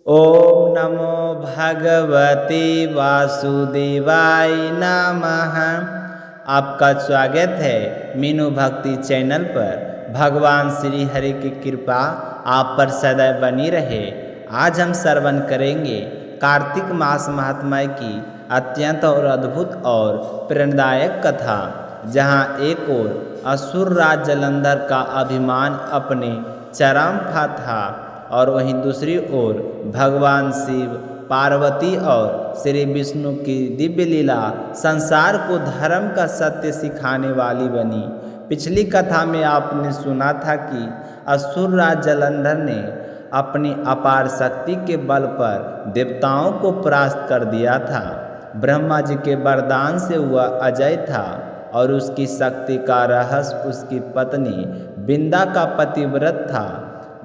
ओम नमो भगवते वासुदेवाय नमः। आपका स्वागत है मीनू भक्ति चैनल पर। भगवान श्री हरि की कृपा आप पर सदैव बनी रहे। आज हम श्रवण करेंगे कार्तिक मास महात्म्य की अत्यंत और अद्भुत और प्रेरणादायक कथा, जहाँ एक ओर असुर राज जलंधर का अभिमान अपने चरम पर था और वहीं दूसरी ओर भगवान शिव, पार्वती और श्री विष्णु की दिव्य लीला संसार को धर्म का सत्य सिखाने वाली बनी। पिछली कथा में आपने सुना था कि असुर राज जलंधर ने अपनी अपार शक्ति के बल पर देवताओं को परास्त कर दिया था। ब्रह्मा जी के वरदान से वह अजय था और उसकी शक्ति का रहस्य उसकी पत्नी विंदा का पतिव्रत था।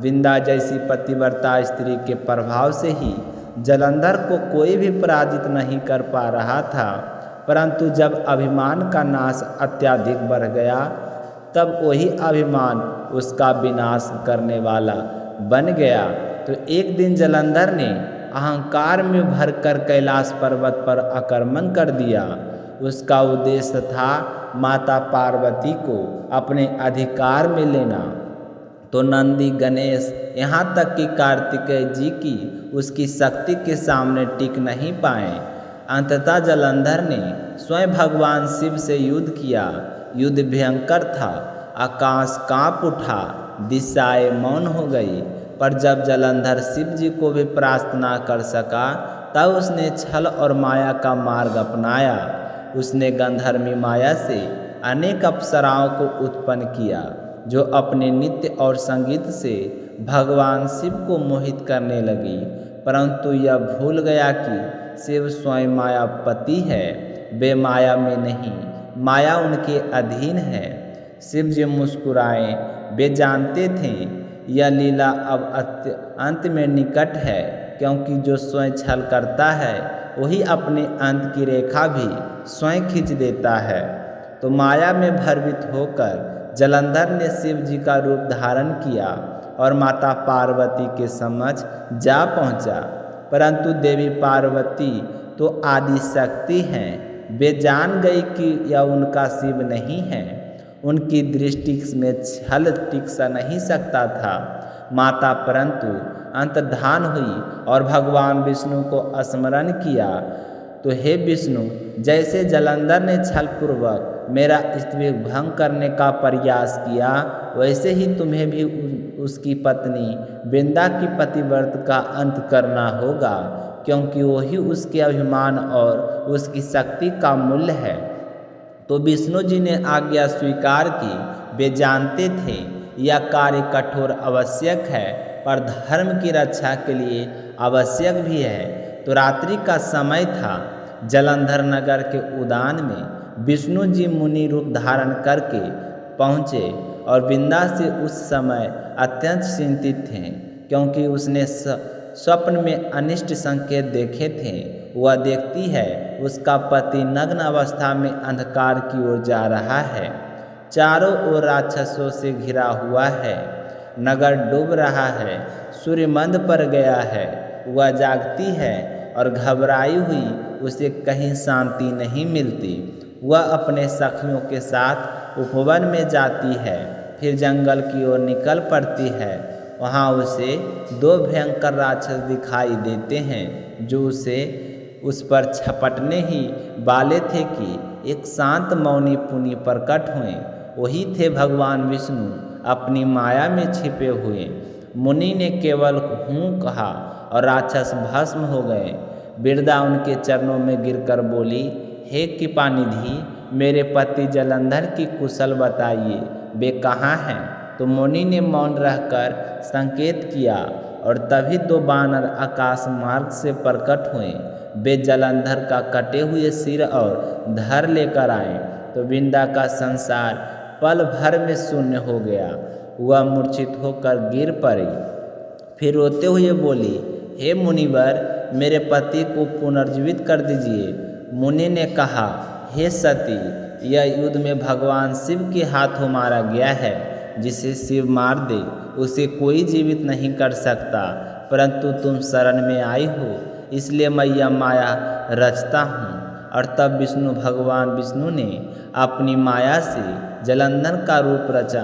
विंदा जैसी पतिव्रता स्त्री के प्रभाव से ही जलंधर को कोई भी पराजित नहीं कर पा रहा था। परंतु जब अभिमान का नाश अत्यधिक बढ़ गया, तब वही अभिमान उसका विनाश करने वाला बन गया। तो एक दिन जलंधर ने अहंकार में भरकर कैलाश पर्वत पर आक्रमण कर दिया। उसका उद्देश्य था माता पार्वती को अपने अधिकार में लेना। तो नंदी, गणेश, यहाँ तक कि कार्तिकेय जी की उसकी शक्ति के सामने टिक नहीं पाए। अंततः जलंधर ने स्वयं भगवान शिव से युद्ध किया। युद्ध भयंकर था, आकाश कांप उठा, दिशाएं मौन हो गई। पर जब जलंधर शिव जी को भी परास्त ना कर सका, तब उसने छल और माया का मार्ग अपनाया। उसने गंधर्वी माया से अनेक अप्सराओं को उत्पन्न किया, जो अपने नृत्य और संगीत से भगवान शिव को मोहित करने लगी। परंतु यह भूल गया कि शिव स्वयं मायापति है, वे माया में नहीं, माया उनके अधीन है। शिव जी मुस्कुराए, वे जानते थे यह लीला अब अंत में निकट है, क्योंकि जो स्वयं छल करता है वही अपने अंत की रेखा भी स्वयं खींच देता है। तो माया में भ्रमित होकर जलंधर ने शिव जी का रूप धारण किया और माता पार्वती के समक्ष जा पहुंचा। परंतु देवी पार्वती तो आदि शक्ति हैं, वे जान गई कि यह उनका शिव नहीं है। उनकी दृष्टि में छल टिक सा नहीं सकता था। माता परंतु अंतर्धान हुई और भगवान विष्णु को स्मरण किया। तो हे विष्णु, जैसे जलंधर ने छलपूर्वक मेरा स्त्री भंग करने का प्रयास किया, वैसे ही तुम्हें भी उसकी पत्नी विंदा की पतिव्रत का अंत करना होगा, क्योंकि वही उसके अभिमान और उसकी शक्ति का मूल्य है। तो विष्णु जी ने आज्ञा स्वीकार की। वे जानते थे यह कार्य कठोर आवश्यक है, पर धर्म की रक्षा के लिए आवश्यक भी है। तो रात्रि का समय था। जलंधर नगर के उद्यान में विष्णु जी मुनि रूप धारण करके पहुँचे और विंदा से उस समय अत्यंत चिंतित थे, क्योंकि उसने स्वप्न में अनिष्ट संकेत देखे थे। वह देखती है उसका पति नग्न अवस्था में अंधकार की ओर जा रहा है, चारों ओर राक्षसों से घिरा हुआ है, नगर डूब रहा है, सूर्य मंद पर गया है। वह जागती है और घबराई हुई उसे कहीं शांति नहीं मिलती। वह अपने सखियों के साथ उपवन में जाती है, फिर जंगल की ओर निकल पड़ती है। वहाँ उसे दो भयंकर राक्षस दिखाई देते हैं, जो उस पर झपटने ही वाले थे कि एक शांत मौनी पुनि प्रकट हुए। वही थे भगवान विष्णु अपनी माया में छिपे हुए। मुनि ने केवल हूँ कहा और राक्षस भस्म हो गए। बिरदा उनके चरणों में गिरकर बोली, हे कृपानिधि, मेरे पति जलंधर की कुशल बताइए, वे कहाँ हैं? तो मुनि ने मौन रहकर संकेत किया और तभी दो बानर आकाश मार्ग से प्रकट हुए। वे जलंधर का कटे हुए सिर और धड़ लेकर आए। तो विंदा का संसार पल भर में शून्य हो गया। वह मूर्छित होकर गिर पड़ी, फिर रोते हुए बोली, हे मुनिवर, मेरे पति को पुनर्जीवित कर दीजिए। मुनि ने कहा, हे सती, यह युद्ध में भगवान शिव के हाथों मारा गया है। जिसे शिव मार दे उसे कोई जीवित नहीं कर सकता। परंतु तुम शरण में आई हो, इसलिए मैं यह माया रचता हूँ। और तब भगवान विष्णु ने अपनी माया से जलंधर का रूप रचा।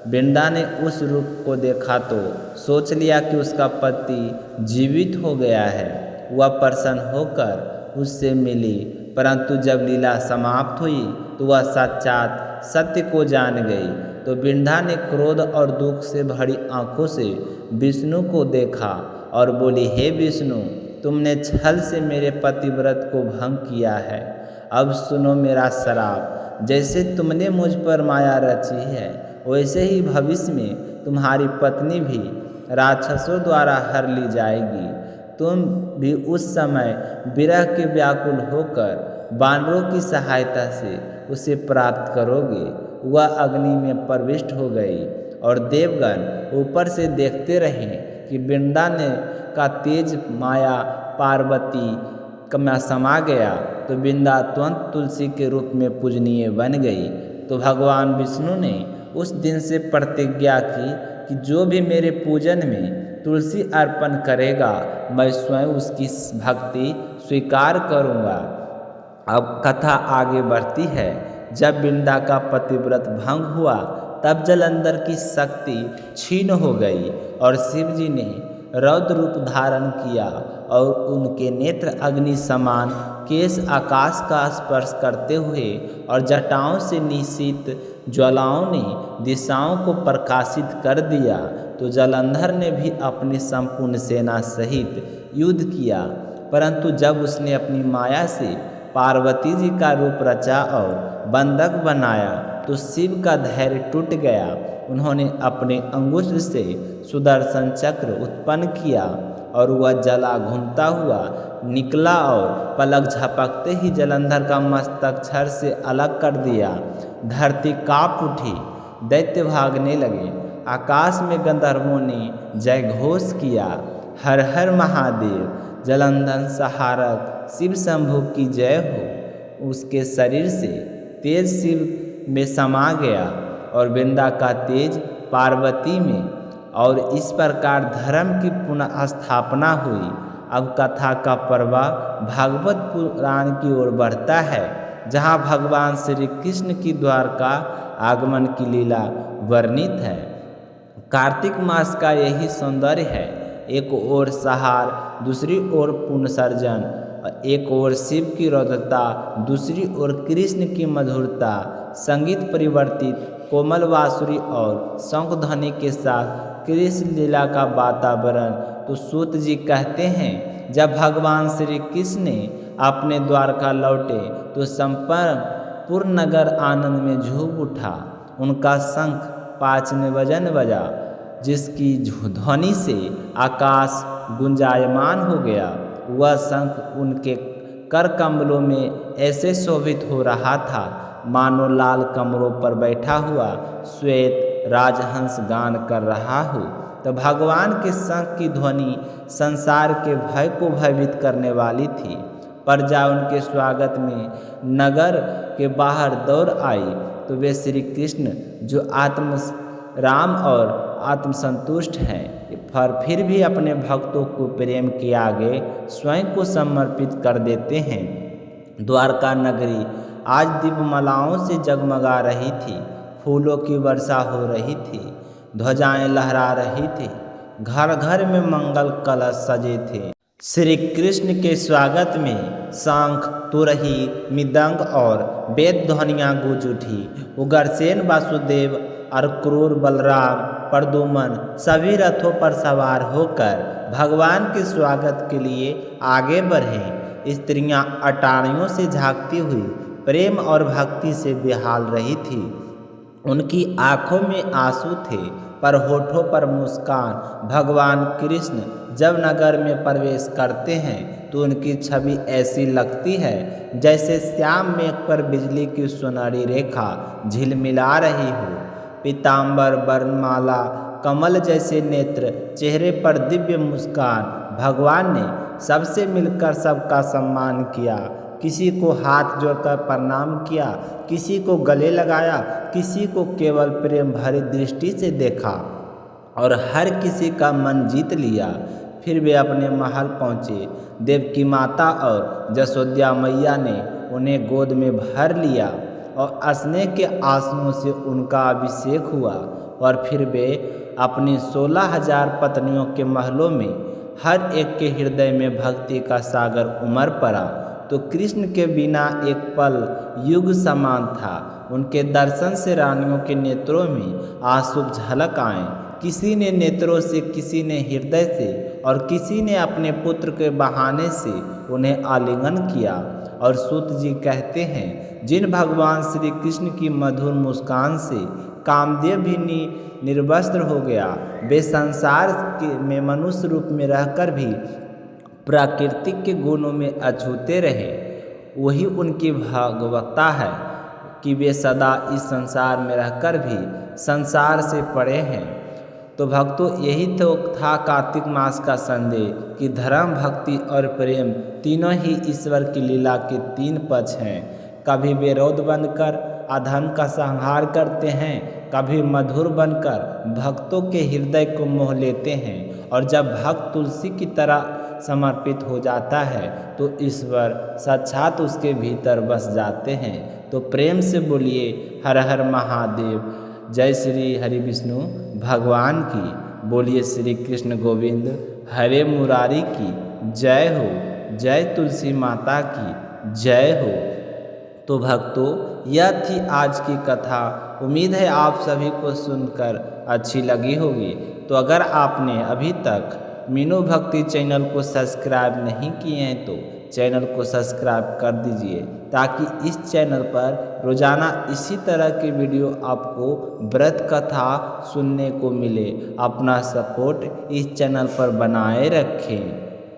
वृंदा ने उस रूप को देखा तो सोच लिया कि उसका पति जीवित हो गया है। वह प्रसन्न होकर उससे मिली, परंतु जब लीला समाप्त हुई तो वह साक्षात सत्य को जान गई। तो वृंदा ने क्रोध और दुख से भरी आंखों से विष्णु को देखा और बोली, हे विष्णु, तुमने छल से मेरे पतिव्रत को भंग किया है। अब सुनो मेरा श्राप। जैसे तुमने मुझ पर माया रची है, वैसे ही भविष्य में तुम्हारी पत्नी भी राक्षसों द्वारा हर ली जाएगी। तुम भी उस समय विरह के व्याकुल होकर बानरों की सहायता से उसे प्राप्त करोगे। वह अग्नि में प्रविष्ट हो गई और देवगण ऊपर से देखते रहे कि वृंदा ने का तेज माया पार्वती में समा गया। तो वृंदा तुरंत तुलसी के रूप में पूजनीय बन गई। तो भगवान विष्णु ने उस दिन से प्रतिज्ञा की कि जो भी मेरे पूजन में तुलसी अर्पण करेगा, मैं स्वयं उसकी भक्ति स्वीकार करूँगा। अब कथा आगे बढ़ती है। जब वृंदा का पतिव्रत भंग हुआ, तब जलंधर की शक्ति क्षीण हो गई और शिव जी ने रौद्र रूप धारण किया और उनके नेत्र अग्नि समान केश आकाश का स्पर्श करते हुए और जटाओं से निश्चित ज्वालाओं ने दिशाओं को प्रकाशित कर दिया। तो जलंधर ने भी अपनी संपूर्ण सेना सहित युद्ध किया, परंतु जब उसने अपनी माया से पार्वती जी का रूप रचा और बंधक बनाया तो शिव का धैर्य टूट गया। उन्होंने अपने अंगुष्ठ से सुदर्शन चक्र उत्पन्न किया और वह जला घूमता हुआ निकला और पलक झपकते ही जलंधर का मस्तक छर से अलग कर दिया। धरती काँप उठी, दैत्य भागने लगे। आकाश में गंधर्वों ने जय घोष किया, हर हर महादेव। जलंधर सहारक शिव शंभु की जय हो। उसके शरीर से तेज शिव में समा गया और वृंदा का तेज पार्वती में, और इस प्रकार धर्म की पुनः स्थापना हुई। अब कथा का प्रवाह भागवत पुराण की ओर बढ़ता है, जहाँ भगवान श्री कृष्ण की द्वारका आगमन की लीला वर्णित है। कार्तिक मास का यही सौंदर्य है। एक ओर सहार, दूसरी ओर पुनर्सर्जन, एक ओर शिव की रौद्रता, दूसरी ओर कृष्ण की मधुरता। संगीत परिवर्तित कोमल बांसुरी और शंख ध्वनि के साथ कृष्ण लीला का वातावरण। तो सूत जी कहते हैं, जब भगवान श्री कृष्ण ने अपने द्वारका लौटे तो संपूर्ण नगर आनंद में झूम उठा। उनका शंख 5 में वजन बजा, जिसकी ध्वनि से आकाश गुंजायमान हो गया। वह शंख उनके कर कमलों में ऐसे शोभित हो रहा था मानो लाल कमरों पर बैठा हुआ श्वेत राजहंस गान कर रहा हो। तो भगवान के शंख की ध्वनि संसार के भय को भयभीत करने वाली थी। प्रजा उनके स्वागत में नगर के बाहर दौड़ आई। तो वे श्री कृष्ण जो राम और आत्मसंतुष्ट हैं, पर फिर भी अपने भक्तों को प्रेम के आगे स्वयं को समर्पित कर देते हैं। द्वारका नगरी आज दीपमालाओं से जगमगा रही थी, फूलों की वर्षा हो रही थी, ध्वजाएं लहरा रही थी, घर घर में मंगल कलश सजे थे। श्री कृष्ण के स्वागत में शंख, तुरही, मृदंग और वेद ध्वनियाँ गूंज उठी। उग्रसेन, वासुदेव और क्रूर बलराम, प्रद्युम्न सभी रथों पर सवार होकर भगवान के स्वागत के लिए आगे बढ़े। स्त्रियां अटारियों से झांकती हुई प्रेम और भक्ति से बेहाल रही थी। उनकी आंखों में आंसू थे, पर होठों पर मुस्कान। भगवान कृष्ण जब नगर में प्रवेश करते हैं तो उनकी छवि ऐसी लगती है जैसे श्याम मेघ पर बिजली की सुनहरी रेखा झिलमिला रही हो। पीताम्बर, वर्णमाला, कमल जैसे नेत्र, चेहरे पर दिव्य मुस्कान। भगवान ने सबसे मिलकर सबका सम्मान किया। किसी को हाथ जोड़कर प्रणाम किया, किसी को गले लगाया, किसी को केवल प्रेम भरी दृष्टि से देखा और हर किसी का मन जीत लिया। फिर वे अपने महल पहुँचे। देवकी माता और जसोदा मैया ने उन्हें गोद में भर लिया और स्नेह के आंसुओं से उनका अभिषेक हुआ। और फिर वे अपनी 16,000 पत्नियों के महलों में हर एक के हृदय में भक्ति का सागर उमड़ पड़ा। तो कृष्ण के बिना एक पल युग समान था। उनके दर्शन से रानियों के नेत्रों में आंसू झलक आए। किसी ने नेत्रों से, किसी ने हृदय से और किसी ने अपने पुत्र के बहाने से उन्हें आलिंगन किया। और सूत जी कहते हैं, जिन भगवान श्री कृष्ण की मधुर मुस्कान से कामदेव भी निर्वस्त्र हो गया, वे संसार में मनुष्य रूप में रहकर भी प्राकृतिक के गुणों में अछूते रहे। वही उनकी भागवता है कि वे सदा इस संसार में रहकर भी संसार से परे हैं। तो भक्तों, यही तो था कार्तिक मास का संदेश कि धर्म, भक्ति और प्रेम तीनों ही ईश्वर की लीला के 3 पक्ष हैं। कभी विरोध बनकर अधर्म का संहार करते हैं, कभी मधुर बनकर भक्तों के हृदय को मोह लेते हैं। और जब भक्त तुलसी की तरह समर्पित हो जाता है तो ईश्वर साक्षात उसके भीतर बस जाते हैं। तो प्रेम से बोलिए हर हर महादेव। जय श्री हरि विष्णु भगवान की, बोलिए श्री कृष्ण गोविंद हरे मुरारी की जय हो, जय तुलसी माता की जय हो। तो भक्तों, यह थी आज की कथा। उम्मीद है आप सभी को सुनकर अच्छी लगी होगी। तो अगर आपने अभी तक मीनू भक्ति चैनल को सब्सक्राइब नहीं किए हैं तो चैनल को सब्सक्राइब कर दीजिए, ताकि इस चैनल पर रोज़ाना इसी तरह के वीडियो आपको व्रत कथा सुनने को मिले। अपना सपोर्ट इस चैनल पर बनाए रखें।